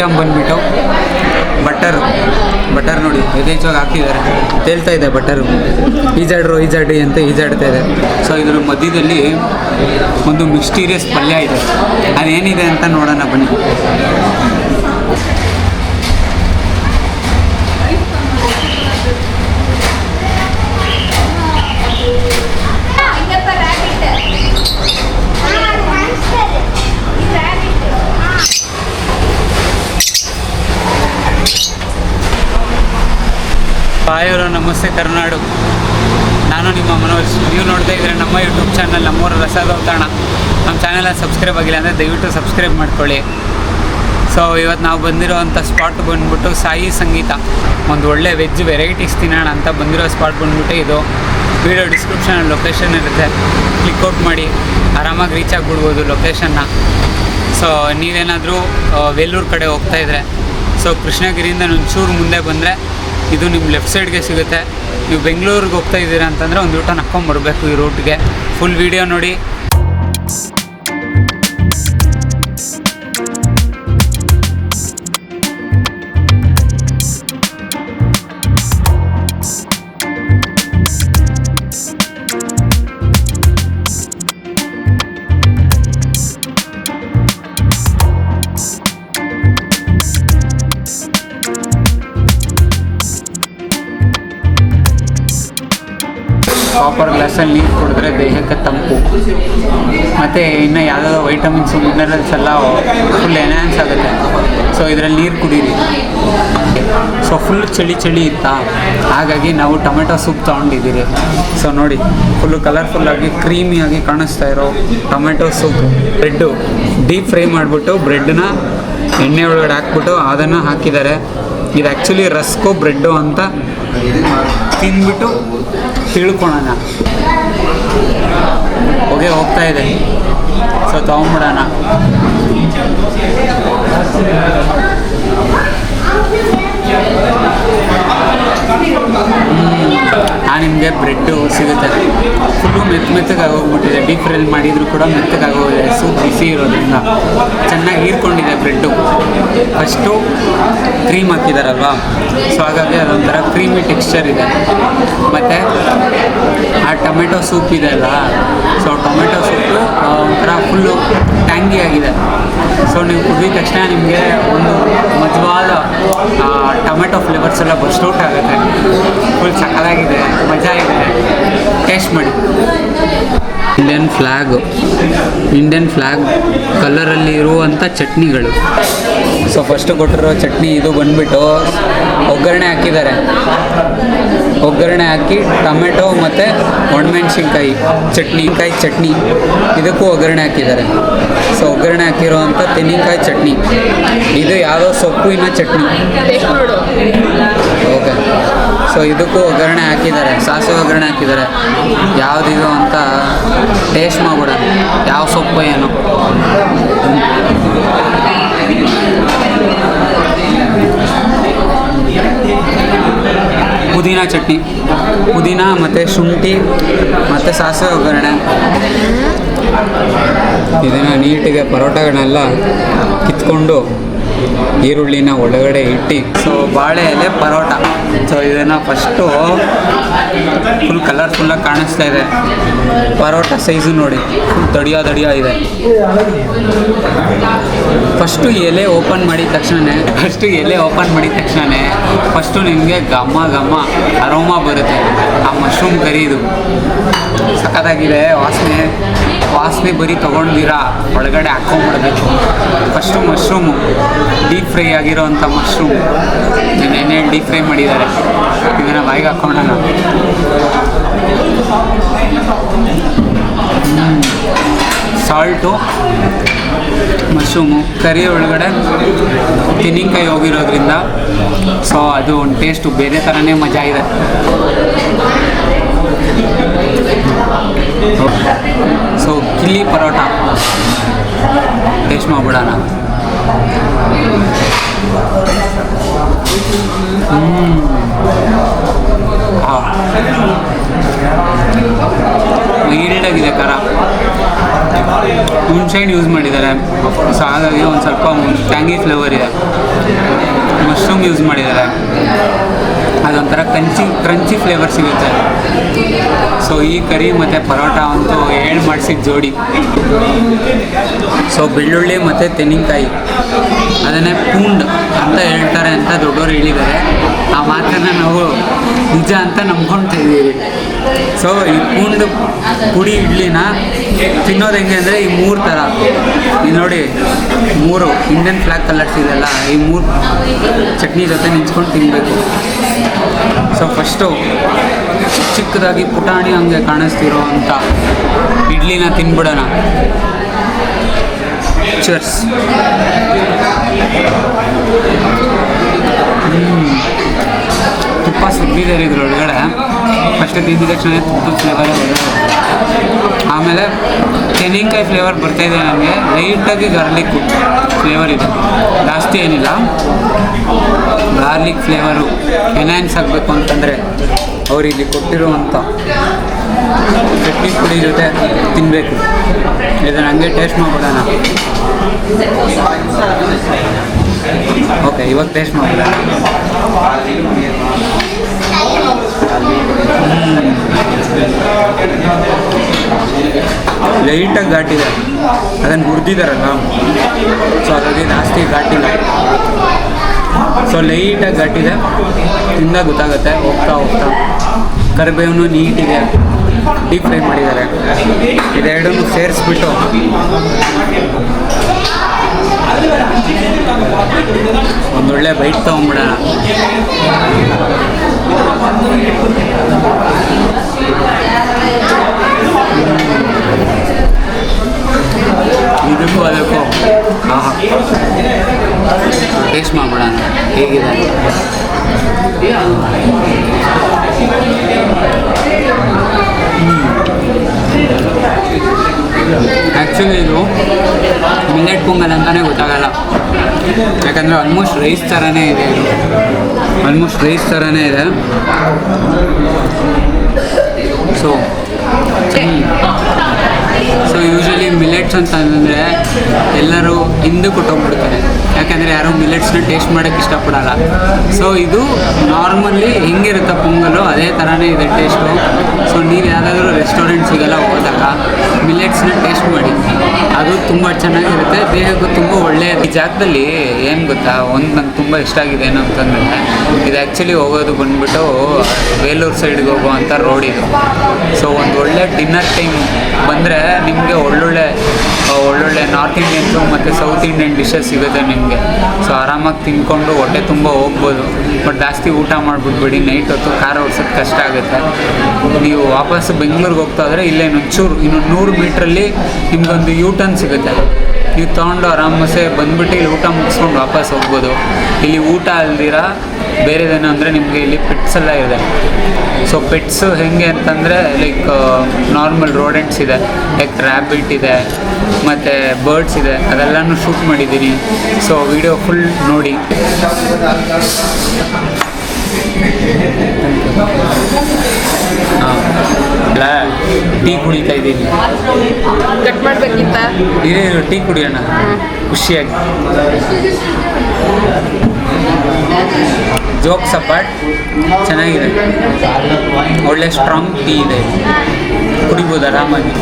Item ಬಂದುಬಿಟ್ಟು butter ನೋಡಿ ಯಥೇಚ್ಛವಾಗಿ ಹಾಕಿದ್ದಾರೆ, ತೇಲ್ತಾ ಇದೆ ಬಟರು. ಈಜಾಡಿ ಅಂತ ಈಜಾಡ್ತಾ ಇದೆ. ಸೊ ಇದರ ಮಧ್ಯದಲ್ಲಿ ಒಂದು ಮಿಸ್ಟೀರಿಯಸ್ ಪಲ್ಯ ಇದೆ, ಅದೇನಿದೆ ಅಂತ ನೋಡೋಣ ಬನ್ನಿ. ಹಾಯ್ ನಮಸ್ತೆ ಕರ್ನಾಡು, ನಾನು ನಿಮ್ಮ ಮನೋಜ್. ನೀವು ನೋಡ್ತಾ ಇದ್ದೀರ ನಮ್ಮ ಯೂಟ್ಯೂಬ್ ಚಾನಲ್ ನಮ್ಮೂರ ರಸದೌತಣ. ನಮ್ಮ ಚಾನಲ್ ಸಬ್ಸ್ಕ್ರೈಬ್ ಆಗಿಲ್ಲ ಅಂದರೆ ದಯವಿಟ್ಟು ಸಬ್ಸ್ಕ್ರೈಬ್ ಮಾಡ್ಕೊಳ್ಳಿ. ಸೊ ಇವತ್ತು ನಾವು ಬಂದಿರೋವಂಥ ಸ್ಪಾಟ್ ಬಂದ್ಬಿಟ್ಟು ಸಾಯಿ ಸಂಗೀತ, ಒಂದು ಒಳ್ಳೆ ವೆಜ್ ವೆರೈಟೀಸ್ ತಿನ್ನೋಣ ಅಂತ ಬಂದಿರೋ ಸ್ಪಾಟ್ ಬಂದ್ಬಿಟ್ಟು ಇದು. ವಿಡಿಯೋ ಡಿಸ್ಕ್ರಿಪ್ಷನಲ್ಲಿ ಲೊಕೇಶನ್ ಇರುತ್ತೆ, ಕ್ಲಿಕ್ಔಟ್ ಮಾಡಿ ಆರಾಮಾಗಿ ರೀಚ್ ಆಗಿಬಿಡ್ಬೋದು ಲೊಕೇಶನ್ನ. ಸೊ ನೀವೇನಾದರೂ ವೇಲೂರು ಕಡೆ ಹೋಗ್ತಾಯಿದ್ರೆ, ಸೊ ಕೃಷ್ಣಗಿರಿಯಿಂದ ಒಂಚೂರು ಮುಂದೆ ಬಂದರೆ ಇದು ನಿಮ್ಮ ಲೆಫ್ಟ್ ಸೈಡ್ಗೆ ಸಿಗುತ್ತೆ. ನೀವು ಬೆಂಗಳೂರಿಗೆ ಹೋಗ್ತಾ ಇದ್ದೀರಾ ಅಂತಂದರೆ ಒಂದು ಊಟ ನಕ್ಕೊಂಬರ್ಬೇಕು ಈ ರೂಟ್ಗೆ. ಫುಲ್ ವೀಡಿಯೋ ನೋಡಿ. ಕಾಪರ್ ಗ್ಲಾಸಲ್ಲಿ ನೀರು ಕುಡಿದ್ರೆ ದೇಹಕ್ಕೆ ತಂಪು, ಮತ್ತು ಇನ್ನು ಯಾವುದಾದ್ರು ವೈಟಮಿನ್ಸು ಮಿನರಲ್ಸ್ ಎಲ್ಲ ಫುಲ್ ಎನ್ಹ್ಯಾನ್ಸ್ ಆಗುತ್ತೆ. ಸೊ ಇದರಲ್ಲಿ ನೀರು ಕುಡೀರಿ. ಸೊ ಫುಲ್ ಚಳಿ ಇತ್ತಾ, ಹಾಗಾಗಿ ನಾವು ಟೊಮೆಟೊ ಸೂಪ್ ತೊಗೊಂಡಿದ್ದೀರಿ. ಸೊ ನೋಡಿ, ಫುಲ್ಲು ಕಲರ್ಫುಲ್ಲಾಗಿ ಕ್ರೀಮಿಯಾಗಿ ಕಾಣಿಸ್ತಾ ಇರೋ tomato soup. Bread deep fry ಮಾಡಿಬಿಟ್ಟು ಬ್ರೆಡ್ನ ಎಣ್ಣೆ ಒಳಗಡೆ ಹಾಕ್ಬಿಟ್ಟು ಅದನ್ನು ಹಾಕಿದ್ದಾರೆ. ಇದು ಆ್ಯಕ್ಚುಲಿ ರಸ್ಕು ಬ್ರೆಡ್ಡು ಅಂತ ತಿಂದ್ಬಿಟ್ಟು ತಿಳ್ಕೊಳೋಣ. ಹೊಗೆ ಹೋಗ್ತಾ ಇದೆ, ಸೊ ತೊಗೊಂಬಿಡೋಣ. ನಿಮಗೆ ಬ್ರೆಡ್ಡು ಸಿಗುತ್ತೆ, ಫುಲ್ಲು ಮೆತ್ತಗಾಗಿ ಹೋಗ್ಬಿಟ್ಟಿದೆ. ಡೀಪ್ ಫ್ರೈ ಮಾಡಿದರೂ ಕೂಡ ಮೆತ್ತಗಾಗಿ ಹೋಗಿದೆ, ಸೂಪ್ ಬಿಸಿ ಇರೋದ್ರಿಂದ ಚೆನ್ನಾಗಿ ಹೀರ್ಕೊಂಡಿದೆ ಬ್ರೆಡ್ಡು. ಫಸ್ಟು ಕ್ರೀಮ್ ಹಾಕಿದಾರಲ್ವ, ಸೊ ಹಾಗಾಗಿ ಅದೊಂಥರ ಕ್ರೀಮಿ ಟೆಕ್ಸ್ಚರ್ ಇದೆ. ಮತ್ತು ಆ ಟೊಮೆಟೊ ಸೂಪ್ ಇದೆ ಅಲ್ಲ, ಸೊ ಟೊಮೆಟೊ ಸೂಪು ಒಂಥರ ಫುಲ್ಲು ಟ್ಯಾಂಗಿ ಆಗಿದೆ. ಸೊ ನೀವು ಕುಡಿದ ತಕ್ಷಣ ನಿಮಗೆ ಒಂದು ಮಜವಾದ ಟೊಮೆಟೊ ಫ್ಲೇವರ್ಸ್ ಎಲ್ಲ ಬಸ್ಟ್ ಔಟ್ ಆಗುತ್ತೆ. ಫುಲ್ ಸಕ್ಕತ್ತಾಗಿದೆ, ಮಜಾ ಇದೆ, ಟೇಸ್ಟ್ ಮಾಡಿ. ಇಂಡಿಯನ್ ಫ್ಲ್ಯಾಗ್ ಕಲರಲ್ಲಿ ಇರುವಂಥ ಚಟ್ನಿಗಳು. ಸೊ ಫಸ್ಟು ಕೊಟ್ಟಿರೋ ಚಟ್ನಿ ಇದು ಬಂದುಬಿಟ್ಟು ಒಗ್ಗರಣೆ ಹಾಕಿದ್ದಾರೆ. ಒಗ್ಗರಣೆ ಹಾಕಿ ಟೊಮೆಟೊ ಮತ್ತು ಒಣಮೆಣ್ಸಿನ್ಕಾಯಿ ಚಟ್ನಿ ಇದಕ್ಕೂ ಒಗ್ಗರಣೆ ಹಾಕಿದ್ದಾರೆ. ಸೊ ಒಗ್ಗರಣೆ ಹಾಕಿರೋವಂಥ ತೆಂಗಿನಕಾಯಿ ಚಟ್ನಿ, ಇದು ಯಾವುದೋ ಸೊಪ್ಪಿನ ಚಟ್ನಿ. ಓಕೆ, ಸೊ ಇದಕ್ಕೂ ಒಗ್ಗರಣೆ ಹಾಕಿದ್ದಾರೆ, ಸಾಸಿವೆ ಒಗ್ಗರಣೆ ಹಾಕಿದ್ದಾರೆ. ಯಾವುದಿದು ಅಂತ ಟೇಸ್ಟ್ ಮಾಡ್ಬಿಡ, ಯಾವ ಸೊಪ್ಪು ಏನು. ಪುದೀನ ಚಟ್ನಿ, ಪುದೀನ ಮತ್ತು ಶುಂಠಿ ಮತ್ತು ಸಾಸಿವೆ ಒಗ್ಗರಣೆ. ಇದನ್ನು ನೀಟಿಗೆ ಪರೋಟಗಳನ್ನೆಲ್ಲ ಕಿತ್ಕೊಂಡು ಈರುಳ್ಳಿನ ಒಳಗಡೆ ಇಟ್ಟು, ಸೊ ಬಾಳೆ ಎಲೆ ಪರೋಟ. ಸೊ ಇದನ್ನು ಫಸ್ಟು ಫುಲ್ ಕಲರ್ಫುಲ್ಲಾಗಿ ಕಾಣಿಸ್ತಾ ಇದೆ. ಪರೋಟ ಸೈಜು ನೋಡಿ, ಫುಲ್ ದಡಿಯ ಇದೆ. ಫಸ್ಟು ಎಲೆ ಓಪನ್ ಮಾಡಿದ ತಕ್ಷಣವೇ ಫಸ್ಟು ನಿಮಗೆ ಘಮ ಅರೋಮಾ ಬರುತ್ತೆ. ಆ ಮಶ್ರೂಮ್ ಕರಿದು ಸಖತ್ತಾಗಿದೆ. ವಾಸನೆ ಬರೀ ತೊಗೊಂಡಿರಾ ಒಳಗಡೆ ಹಾಕ್ಕೊಂಬಿಡ್ಬೇಕು. ಫಸ್ಟು ಮಶ್ರೂಮು ಡೀಪ್ ಫ್ರೈ ಆಗಿರೋವಂಥ ಮಶ್ರೂಮ್ ಎಣ್ಣೆ ಡೀಪ್ ಫ್ರೈ ಮಾಡಿದ್ದಾರೆ. ಇದನ್ನು ಬಾಯಿಗೆ ಹಾಕ್ಕೊಂಡೋಣ. ಸಾಲ್ಟು, ಮಶ್ರೂಮು, ಕರಿ ಒಳಗಡೆ ತೆಂಗಿನಕಾಯಿ ಹೋಗಿರೋದ್ರಿಂದ ಸೊ ಅದು ಒಂದು ಟೇಸ್ಟು ಬೇರೆ ಥರನೇ ಮಜಾ ಇದೆ. ಸೊ ಕಿಲ್ಲಿ ಪರೋಟ ಟೇಸ್ಟ್ ಮಾಡಿಬಿಡೋಣ. ಈಲ್ಡಾಗಿದೆ ಖಾರ. ಹುಣಸೆಹಣ್ಣು ಯೂಸ್ ಮಾಡಿದ್ದಾರೆ ಮಾಡಿದ್ದಾರೆ. ಸೊ ಹಾಗಾಗಿ ಒಂದು ಸ್ವಲ್ಪ ಟ್ಯಾಂಗಿ ಫ್ಲೇವರ್ ಇದೆ. ಮಶ್ರೂಮ್ ಯೂಸ್ ಮಾಡಿದ್ದಾರೆ, ಅದೊಂಥರ ಕ್ರಂಚಿ ಫ್ಲೇವರ್ ಸಿಗುತ್ತೆ. ಸೊ ಈ ಕರಿ ಮತ್ತು ಪರೋಟ ಅಂತೂ ಹೇಳಿ ಮಾಡಿಸಿದ ಜೋಡಿ. ಸೊ ಬೆಳ್ಳುಳ್ಳಿ ಮತ್ತು ತೆಂಗಿನಕಾಯಿ ಅದನ್ನೇ ಪೂಂಡ್ ಅಂತ ಹೇಳ್ತಾರೆ ಅಂತ ದೊಡ್ಡವರು ಹೇಳಿದ್ದಾರೆ. ಆ ಮಾತನ್ನು ನಾವು ನಿಜ ಅಂತ ನಂಬ್ಕೊಳ್ತಾ ಇದ್ದೀವಿ. ಸೊ ಈ ಪೂಂಡ್ ಪುಡಿ ಇಡ್ಲಿನ ತಿನ್ನೋದು ಹೆಂಗೆ ಅಂದರೆ ಈ 3 ಥರ ಇದು ನೋಡಿ, 3 ಇಂಡಿಯನ್ ಫ್ಲಾಗ್ ಕಲರ್ಸ್ ಇದೆಲ್ಲ, ಈ 3 ಚಟ್ನಿ ಜೊತೆ ನಿಂಚ್ಕೊಂಡು ತಿನ್ನಬೇಕು. ಸೊ ಫಸ್ಟು ಚಿಕ್ಕದಾಗಿ ಪುಟಾಣಿ ಹಂಗೆ ಕಾಣಿಸ್ತಿರೋ ಅಂಥ ಇಡ್ಲಿನ ತಿನ್ಬಿಡೋಣ. ಚರ್ಸ್. ತುಪ್ಪ ಸುದ್ದಿದ್ದಾರೆ ಇದ್ರೊಳಗಡೆ. ಫಸ್ಟ್ ತಿಂದಿದ ತಕ್ಷಣ ತುಪ್ಪದ ಫ್ಲೇವರ್ ಬರೋದು. ಆಮೇಲೆ ತೆಂಗಿನಕಾಯಿ ಫ್ಲೇವರ್ ಬರ್ತಾಯಿದೆ ನನಗೆ. ಲೈಟಾಗಿ ಗಾರ್ಲಿಕ್ ಫ್ಲೇವರ್ ಇದೆ, ಜಾಸ್ತಿ ಏನಿಲ್ಲ. ಗಾರ್ಲಿಕ್ ಫ್ಲೇವರು ಎನ್ಹ್ಯಾನ್ಸ್ ಆಗಬೇಕು ಅಂತಂದರೆ ಅವರಿಗೆ ಕೊಟ್ಟಿರುವಂಥ ಚಟ್ನಿ ಪುಡಿ ಜೊತೆ ತಿನ್ನಬೇಕು. ಇದನ್ನು ಹಂಗೆ ಟೇಸ್ಟ್ ಮಾಡ್ಬಿಡೋಣ. ಓಕೆ, ಇವಾಗ ಟೇಸ್ಟ್ ಮಾಡ್ಬಿಡೋಣ. ಲೈಟಾಗಿ ಘಾಟಿದೆ, ಅದನ್ನು ಹುರಿದಿದ್ದಾರಲ್ಲ, ಸೊ ಹಾಗಾಗಿ ಜಾಸ್ತಿ ಘಾಟಿಲ್ಲ. ಸೊ ಲೈಟಾಗಿ ಘಾಟಿದೆ, ತಿಂದಾಗ ಗೊತ್ತಾಗುತ್ತೆ. ಹೋಗ್ತಾ ಹೋಗ್ತಾ ಕರಿಬೇವನ್ನು ನೀಟಿಗೆ ಡೀಪ್ ಫ್ರೈ ಮಾಡಿದ್ದಾರೆ. ಇದೆರಡನ್ನೂ ಸೇರಿಸ್ಬಿಟ್ಟು ಒಂದೊಳ್ಳೆ ಬೈಟ್ ತೊಗೊಂಬಿಡೋಣ. ಇದಕ್ಕೂ ಅದಕ್ಕೂ ಆಹಾ, ಟೇಸ್ಟ್ ಮಾಡ್ಬಿಡೋಣ ಹೇಗಿದೆ. ಆ್ಯಕ್ಚುಲಿ ಇದು ಮಿಲೆಟ್ ಪೊಂಗಲ್ ಅಂತಲೇ ಗೊತ್ತಾಗಲ್ಲ, ಯಾಕಂದರೆ ಆಲ್ಮೋಸ್ಟ್ ರೈಸ್ ಥರನೇ ಇದೆ. ಇದು ಆಲ್ಮೋಸ್ಟ್ ರೈಸ್ ಥರನೇ ಇದೆ. ಸೊ ಯೂಶ್ವಲಿ ಮಿಲೆಟ್ಸ್ ಅಂತಂದರೆ ಎಲ್ಲರೂ ಹಿಂದಕ್ಕೆ ಕೊಟ್ಟೋಗ್ಬಿಡ್ತಾರೆ, ಯಾಕಂದರೆ ಯಾರೂ ಮಿಲೆಟ್ಸ್ನ ಟೇಸ್ಟ್ ಮಾಡೋಕ್ಕೆ ಇಷ್ಟಪಡಲ್ಲ. ಸೊ ಇದು ನಾರ್ಮಲಿ ಹೆಂಗಿರುತ್ತೆ ಪೊಂಗಲು ಅದೇ ಥರನೇ ಇದೆ ಟೇಸ್ಟು. ಸೊ ನೀವು ಯಾವುದಾದ್ರೂ ರೆಸ್ಟೋರೆಂಟ್ಸಿಗೆಲ್ಲ ಹೋದಾಗ ಮಿಲೆಟ್ಸ್ನ ಟೇಸ್ಟ್ ಮಾಡಿ, ಅದು ತುಂಬ ಚೆನ್ನಾಗಿರುತ್ತೆ, ದೇಹಕ್ಕೂ ತುಂಬ ಒಳ್ಳೆಯದು. ಈ ಜಾಗದಲ್ಲಿ ಏನು ಗೊತ್ತಾ, ನಂಗೆ ತುಂಬ ಇಷ್ಟ ಆಗಿದೆ ಏನು ಅಂತಂದರೆ, ಇದು ಆ್ಯಕ್ಚುಲಿ ಹೋಗೋದು ಬಂದುಬಿಟ್ಟು ಬೇಲೂರು ಸೈಡ್ಗೆ ಹೋಗುವಂಥ ರೋಡ್ ಇದು. ಸೊ ಒಂದು ಒಳ್ಳೆ ಡಿನ್ನರ್ ಟೈಮ್ ಬಂದರೆ ನಿಮಗೆ ಒಳ್ಳೊಳ್ಳೆ ನಾರ್ತ್ ಇಂಡಿಯನ್ಸು ಮತ್ತು ಸೌತ್ ಇಂಡಿಯನ್ ಡಿಶಸ್ ಸಿಗುತ್ತೆ ನಿಮಗೆ. ಸೊ ಆರಾಮಾಗಿ ತಿನ್ಕೊಂಡು ಹೊಟ್ಟೆ ತುಂಬ ಹೋಗ್ಬೋದು. ಬಟ್ ಜಾಸ್ತಿ ಊಟ ಮಾಡಿಬಿಟ್ಬೇಡಿ, ನೈಟ್ ಹೊತ್ತು ಕಾರ್ ಓಡಿಸೋದು ಕಷ್ಟ ಆಗುತ್ತೆ. ನೀವು ವಾಪಸ್ ಬೆಂಗಳೂರಿಗೆ ಹೋಗ್ತಾ ಇದ್ರೆ ಇಲ್ಲೇ ಇನ್ನೊಂದು 100 ಮೀಟ್ರಲ್ಲಿ ನಿಮ್ಗೊಂದು ಯೂಟರ್ನ್ ಸಿಗುತ್ತೆ. ನೀವು ತೊಗೊಂಡು ಆರಾಮಸೆ ಬಂದುಬಿಟ್ಟು ಇಲ್ಲಿ ಊಟ ಮುಗಿಸ್ಕೊಂಡು ವಾಪಸ್ ಹೋಗ್ಬೋದು. ಇಲ್ಲಿ ಊಟ ಅಲ್ದಿರ ಬೇರೆದೇನು ಅಂದರೆ ನಿಮಗೆ ಇಲ್ಲಿ ಪೆಟ್ಸ್ ಎಲ್ಲ ಇದೆ. ಸೊ ಪೆಟ್ಸು ಹೇಗೆ ಅಂತಂದರೆ ಲೈಕ್ ನಾರ್ಮಲ್ ರೋಡೆಂಟ್ಸ್ ಇದೆ, ಲೈಕ್ ರ್ಯಾಬಿಟ್ ಇದೆ ಮತ್ತು ಬರ್ಡ್ಸ್ ಇದೆ, ಅದೆಲ್ಲನೂ ಶೂಟ್ ಮಾಡಿದ್ದೀನಿ. ಸೊ ವಿಡಿಯೋ ಫುಲ್ ನೋಡಿ. ಟೀ ಕುಡಿತಾ ಇದ್ದೀನಿ. ಕಟ್ ಮಾಡಬೇಕಿತ್ತ? ಇದೇ ಟೀ ಕುಡಿಯೋಣ ಖುಷಿಯಾಗಿ. ಜೋಕ್ಸ್ ಅಪಾರ್ಟ್, ಚೆನ್ನಾಗಿದೆ, ಒಳ್ಳೆ ಸ್ಟ್ರಾಂಗ್ ಟೀ ಇದೆ, ಕುಡಿಬೋದು ಆರಾಮಾಗಿ.